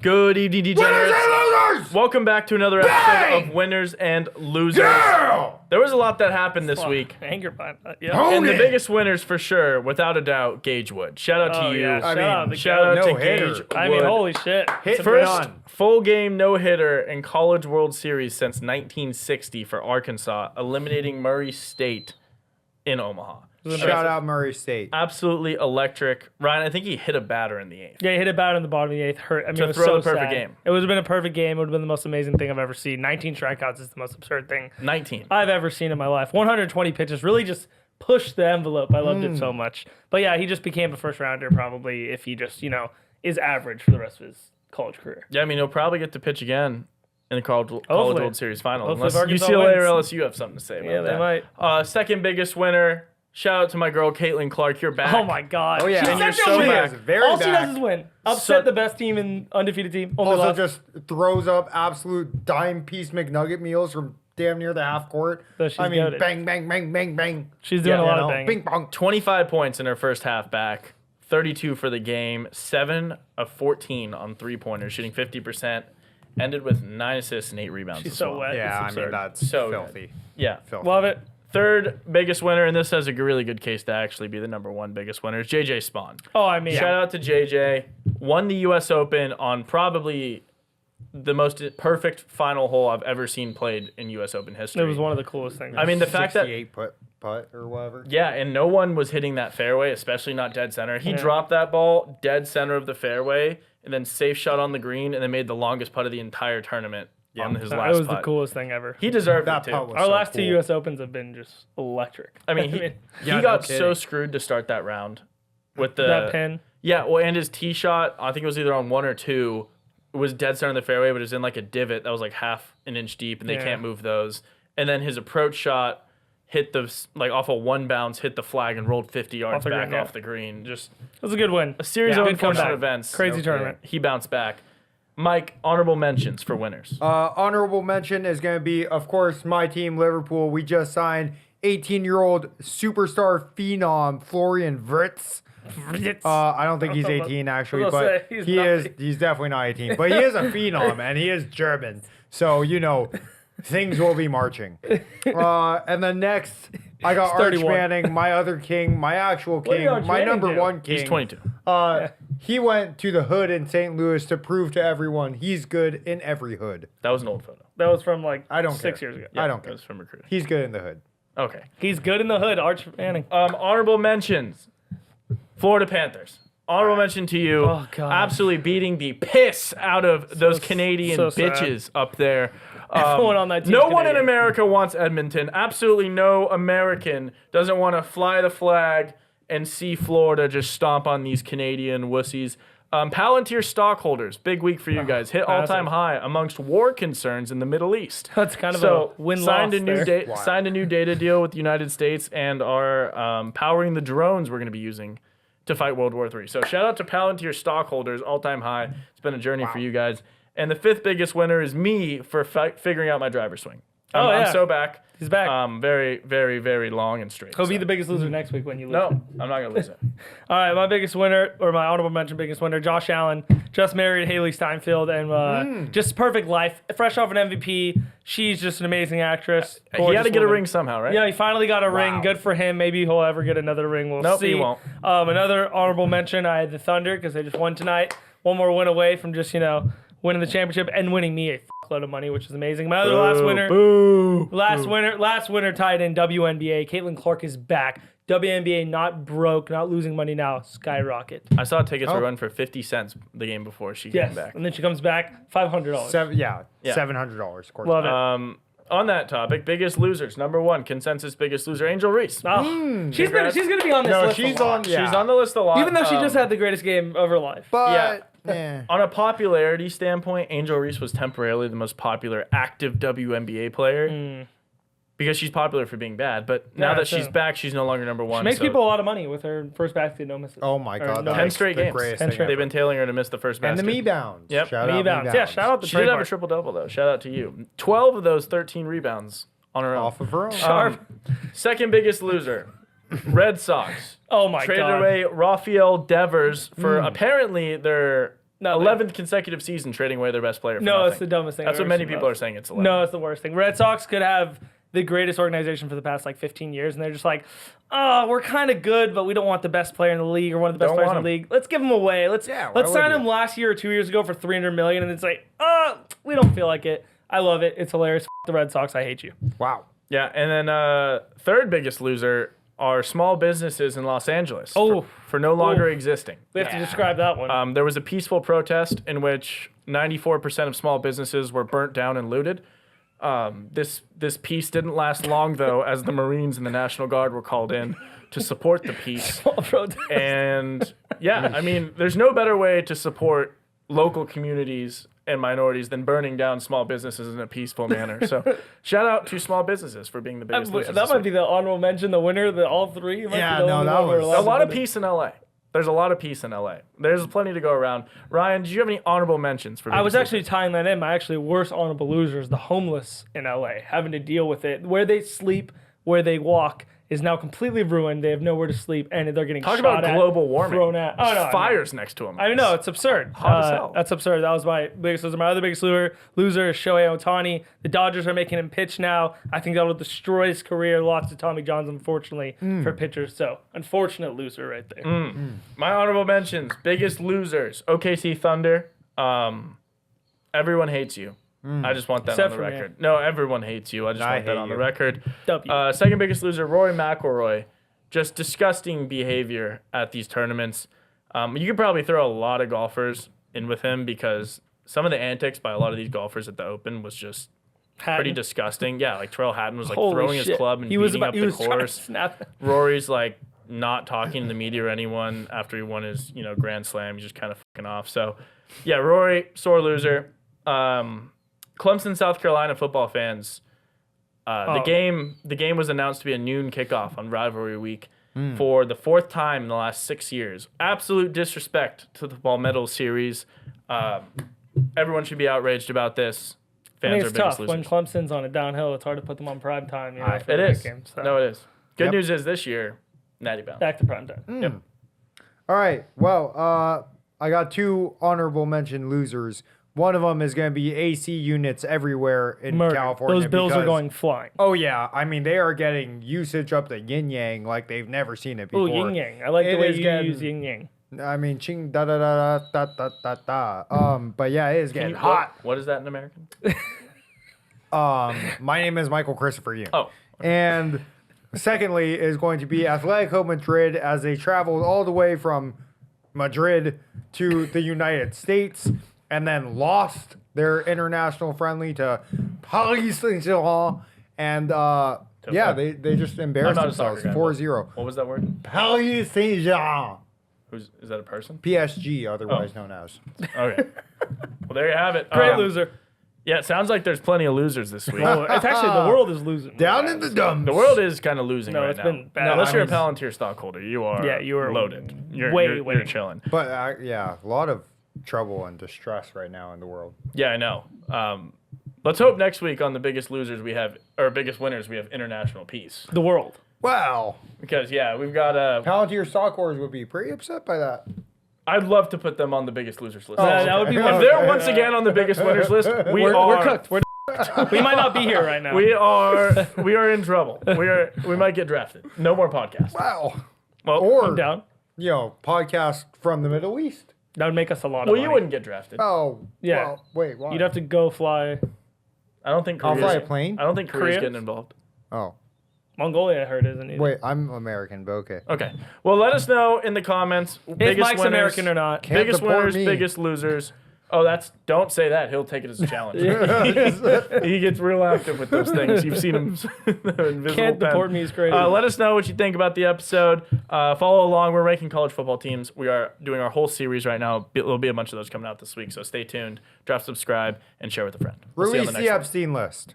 Good evening, degenerates. Winners and losers! Welcome back to another episode of Winners and Losers. Yeah! There was a lot that happened this week. Anger by yeah. Oh, And the yeah. biggest winners for sure, without a doubt, Gage Wood. Shout out to you. Yeah. Shout out to no hitter. Gage I mean, Wood. holy shit. Hit First full game no-hitter in College World Series since 1960 for Arkansas, eliminating Murray State in Omaha. Shout out Murray State. Absolutely electric. Ryan, I think he hit a batter in the eighth. Yeah, he hit it bad in the bottom of the eighth. Hurt. I mean, To it was throw so the perfect sad. game. It would have been a perfect game. It would have been the most amazing thing I've ever seen. 19 strikeouts is the most absurd thing 19. I've ever seen in my life. 120 pitches really just pushed the envelope. I loved it so much. But yeah, he just became a first rounder probably if he just, is average for the rest of his college career. Yeah, I mean, he'll probably get to pitch again in the College World Series final. Hopefully Unless Arkansas UCLA or wins. LSU have something to say about Yeah, that. they might. Second biggest winner. Shout out to my girl, Caitlin Clark. You're back. Oh my God. Oh, yeah. She's And you're such a so winner. back. Very All she back. does is win. Upset So- the best team in undefeated team. Only Also lost. just throws up absolute dime piece McNugget meals from damn near the half court. So she's I mean, goated. bang, bang, bang, bang, bang. She's doing a lot of Bing banging. bong. 25 points in her first half back. 32 for the game. 7 of 14 on three-pointers, shooting 50%. Ended with 9 assists and 8 rebounds. She's as so well. wet. Yeah, It's I mean, absurd. that's So filthy. Yeah. Filthy. Love it. Third biggest winner, and this has a really good case to actually be the number one biggest winner, is JJ Spawn. Oh, I mean, Shout out to JJ. Won the U.S. Open on probably the most perfect final hole I've ever seen played in U.S. Open history. it was one of the coolest things. I mean, the fact that 68 putt or whatever. yeah, and no one was hitting that fairway, especially not dead center. He Yeah. dropped that ball dead center of the fairway, and then safe shot on the green, and then made the longest putt of the entire tournament on his that last was putt. the coolest thing ever. He deserved That it too. putt was Our so last two cool. U.S. Opens have been just electric. I mean, he Yeah, no got so kidding. screwed to start that round with the that pin. Yeah, well, and his tee shot, I think it was either on 1 or 2, it was dead center in the fairway, but it was in like a divot that was like half an inch deep, and they Yeah. can't move those. And then his approach shot hit the off a one bounce, hit the flag, and rolled 50 yards Off the back green, yeah. off the green. Just It was a good win. a series Yeah, of good unfortunate comeback. events. Crazy Okay. tournament. He bounced back. Mike, honorable mentions for winners. Honorable mention is going to be, of course, my team, Liverpool. We just signed 18-year-old superstar phenom Florian Wirtz. I don't think he's 18 actually, I was gonna but say, he's he not is. He's definitely not 18, but he is a phenom and he is German, so things will be marching. And then next, I got Arch 31. Manning, my other king, my actual What did king, Arch my Manning number do? one king. He's 22. He went to the hood in St. Louis to prove to everyone he's good in every hood. That was an old photo. That was from like I don't 6 care. years ago. I don't That care. was from recruiting. He's good in the hood. Okay. He's good in the hood, Arch Manning. Honorable mentions. Florida Panthers. Honorable mention to you. Oh, God. Absolutely beating the piss out of those Canadian so sad. bitches up there. Everyone on that team's No one in Canadian. America wants Edmonton. Absolutely no American doesn't want to fly the flag and see Florida just stomp on these Canadian wussies. Palantir stockholders, big week for you guys. Hit all-time massive. high amongst war concerns in the Middle East. That's kind of So a win-loss signed a new there. Wow. signed a new data deal with the United States and are powering the drones we're going to be using to fight World War III. So shout out to Palantir stockholders, all-time high. It's been a journey for you guys. And the fifth biggest winner is me for figuring out my driver swing. Oh, yeah. I'm so back. He's back. Very, very, very long and straight. He'll be so. the biggest loser next week when you lose. No, I'm not going to lose it. All right, my biggest winner, or my honorable mention biggest winner, Josh Allen, just married Haley Steinfeld, and just perfect life. Fresh off an MVP. She's just an amazing actress. He had to Gorgeous get a woman. ring somehow, right? Yeah, he finally got a Wow. ring. Good for him. Maybe he'll ever get another ring. We'll Nope, see. he won't. Another honorable mention, I had the Thunder because they just won tonight. One more win away from just, winning the championship and winning me a load of money, which is amazing. My other last winner. Last winner tied in WNBA. Caitlin Clark is back. WNBA not broke, not losing money now. Skyrocket. I saw tickets were run for 50 cents the game before she came Yes. back. And then she comes back, $500. $700. Of course. Love it. On that topic, biggest losers. Number one, consensus biggest loser, Angel Reese. Oh, she's Congrats. gonna be on this No, list. she's a lot. on. Yeah. She's on the list a lot. Even though she just had the greatest game of her life. But On a popularity standpoint, Angel Reese was temporarily the most popular active WNBA player because she's popular for being bad. But now Yeah, that she's true. back, she's no longer number one. She makes so people a lot of money with her first basket, no misses. Oh my Or God, no that 10 is straight the games. greatest 10 thing straight. They've ever. been tailing her to miss the first And basket. the me bounds. Yep. Shout Me out bounce. Yeah, shout out the She did have a trademark. triple-double, though. Shout out to you. 12 of those 13 rebounds on her own. Off of her own. Sharp. Second biggest loser, Red Sox. Oh my Traded God. away Rafael Devers for apparently their Nothing. 11th consecutive season trading away their best player for No, nothing. it's the dumbest thing. That's I've what ever many seen, people bro. are saying. It's 11. No, it's the worst thing. Red Sox could have the greatest organization for the past like 15 years, and they're just like, oh, we're kind of good, but we don't want the best player in the league or one of the best Don't players in want the him. league. Let's give him away. Let's why sign would him you? last year or 2 years ago for $300 million, and it's like, we don't feel like it. I love it. It's hilarious. F- the Red Sox. I hate you. Wow. Yeah, and then third biggest loser are small businesses in Los Angeles for no longer existing. We have to describe that one. There was a peaceful protest in which 94% of small businesses were burnt down and looted. This peace didn't last long, though, as the Marines and the National Guard were called in to support the peace. Small protest. And yeah, I mean, there's no better way to support local communities and minorities than burning down small businesses in a peaceful manner. So shout out to small businesses for being the biggest losers. That this might week. be the honorable mention, the winner, the all three. It might Yeah, be the no, only that one we're was- allowed A to lot of put it. peace in LA. There's a lot of peace in LA. There's plenty to go around. Ryan, did you have any honorable mentions for I was biggest actually losers? tying that in. My actually worst honorable losers, the homeless in LA, having to deal with it. Where they sleep, where they walk, is now completely ruined. They have nowhere to sleep, and they're getting Talk shot about at, global warming. thrown at. Oh, no, Fires next to them. I know, it's absurd. Hot as hell. That's absurd. That was my biggest loser. My other biggest loser is Shohei Ohtani. The Dodgers are making him pitch now. I think that will destroy his career. Lots of Tommy Johns, unfortunately, for pitchers. So, unfortunate loser right there. My honorable mentions: biggest losers, OKC Thunder. Everyone hates you. I just want that Except on the for me. record. No, everyone hates you. I just I want that hate on the you. record. W. Second biggest loser, Rory McIlroy. Just disgusting behavior at these tournaments. You could probably throw a lot of golfers in with him because some of the antics by a lot of these golfers at the Open was just pretty Hatton. disgusting. Yeah, like Terrell Hatton was like Holy throwing shit. his club and He was beating about- up he the was trying to course. snap. Rory's like not talking to the media or anyone after he won his, Grand Slam. He's just kind of fucking off. So, yeah, Rory, sore loser. Clemson, South Carolina football fans. The game was announced to be a noon kickoff on rivalry week for the fourth time in the last 6 years. Absolute disrespect to the Palmetto series. Everyone should be outraged about this. I mean, Fans it's are biggest tough. When losers. Clemson's on a downhill, it's hard to put them on prime time. For It the is. big game, so. No, it is. Good Yep. news is this year, Natty Bound. Back to prime time. Yep. All right. Well, I got two honorable mention losers. One of them is going to be AC units everywhere in Murder. California. Those bills are because- going flying. Oh yeah, I mean they are getting usage up the yin yang like they've never seen it Oh, before. yin yang. I like It the way is you getting- use yin yang. I mean, ching da da da da da da da da. But yeah, it is Can getting you- hot. What is that in American? My name is Michael Christopher Young. Oh. And secondly is going to be Atletico Madrid as they traveled all the way from Madrid to the United States and then lost their international friendly to Paris Saint-Germain. And yeah, what? they just embarrassed I'm not a soccer themselves. guy, 4-0. What was that word? Paris Saint-Germain. Is that a person? PSG, otherwise known as. Okay. Well, there you have it. Great loser. Yeah, it sounds like there's plenty of losers this week. Oh, it's actually the world is losing. Down in the dumps. The world is kind of losing No, right it's now. been bad. Unless I you're a mean, Palantir stockholder, you are. Yeah, you are loaded. You're way you're winning. chilling. But yeah, a lot of trouble and distress right now in the world. Yeah, I know. Let's hope next week on the biggest losers we have, or biggest winners, we have international peace. The world. Wow. Because yeah, we've got Palantir stockholders would be pretty upset by that. I'd love to put them on the biggest losers list. That would be If one. they're once again on the biggest winners list, We're cooked. We might not be here right now. We are in trouble. We might get drafted. No more podcasts. Wow. Well, Or, I'm down. podcast from the Middle East. That would make us a lot of well, money. you wouldn't get drafted. Oh. Yeah. Well, wait, why? You'd have to go fly I don't think I'll Korea's, fly a plane. I don't think Korea's Korea? getting involved. Oh. Mongolia. I heard isn't it? Wait, I'm American, but okay. Okay. Well, let us know in the comments. If Mike's American or not. Can't Biggest deport winners, me. biggest losers. Oh, don't say that. He'll take it as a challenge. He gets real active with those things. You've seen him. The invisible Can't pen. deport me is crazy. Let us know what you think about the episode. Follow along. We're ranking college football teams. We are doing our whole series right now. There'll be a bunch of those coming out this week, so stay tuned. Drop, subscribe, and share with a friend. We'll see you on Release the the next one. Epstein list.